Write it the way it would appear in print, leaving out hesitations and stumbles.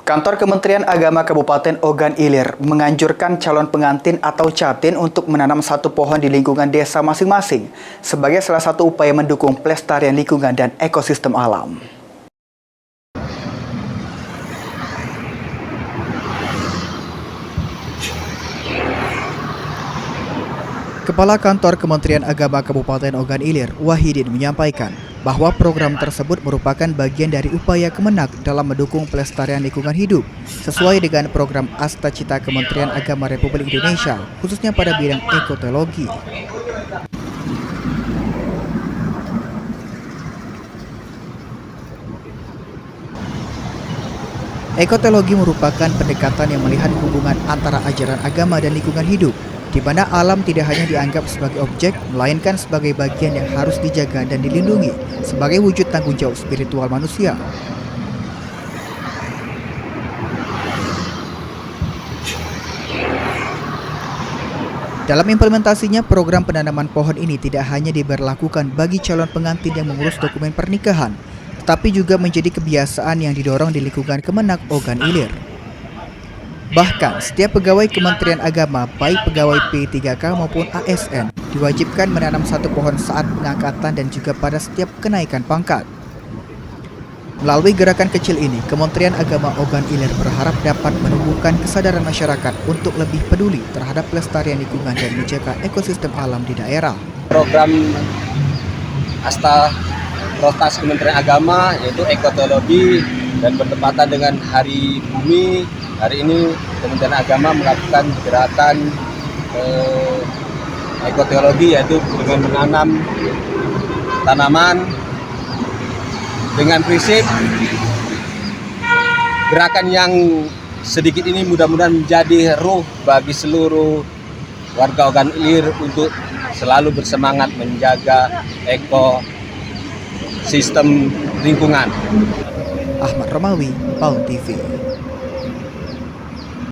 Kantor Kementerian Agama Kabupaten Ogan Ilir menganjurkan calon pengantin atau catin untuk menanam satu pohon di lingkungan desa masing-masing sebagai salah satu upaya mendukung pelestarian lingkungan dan ekosistem alam. Kepala Kantor Kementerian Agama Kabupaten Ogan Ilir, Wahidin, menyampaikan bahwa program tersebut merupakan bagian dari upaya Kemenak dalam mendukung pelestarian lingkungan hidup sesuai dengan program Asta Cita Kementerian Agama Republik Indonesia, khususnya pada bidang ekotologi. Ekotologi merupakan pendekatan yang melihat hubungan antara ajaran agama dan lingkungan hidup, di mana alam tidak hanya dianggap sebagai objek, melainkan sebagai bagian yang harus dijaga dan dilindungi sebagai wujud tanggung jawab spiritual manusia. Dalam implementasinya, program penanaman pohon ini tidak hanya diberlakukan bagi calon pengantin yang mengurus dokumen pernikahan, tetapi juga menjadi kebiasaan yang didorong di lingkungan Kemenak Ogan Ilir. Bahkan, setiap pegawai Kementerian Agama, baik pegawai P3K maupun ASN, diwajibkan menanam satu pohon saat pengangkatan dan juga pada setiap kenaikan pangkat. Melalui gerakan kecil ini, Kementerian Agama Ogan Ilir berharap dapat menumbuhkan kesadaran masyarakat untuk lebih peduli terhadap pelestarian lingkungan dan menjaga ekosistem alam di daerah. Program Asta Rotas Kementerian Agama yaitu ekotologi dan bertepatan dengan Hari Bumi. Hari ini Kementerian Agama melakukan gerakan ekotologi yaitu dengan menanam tanaman dengan prinsip gerakan yang sedikit ini mudah-mudahan menjadi ruh bagi seluruh warga Ogan Ilir untuk selalu bersemangat menjaga ekosistem lingkungan. Ahmad Romawi, PAUN TV.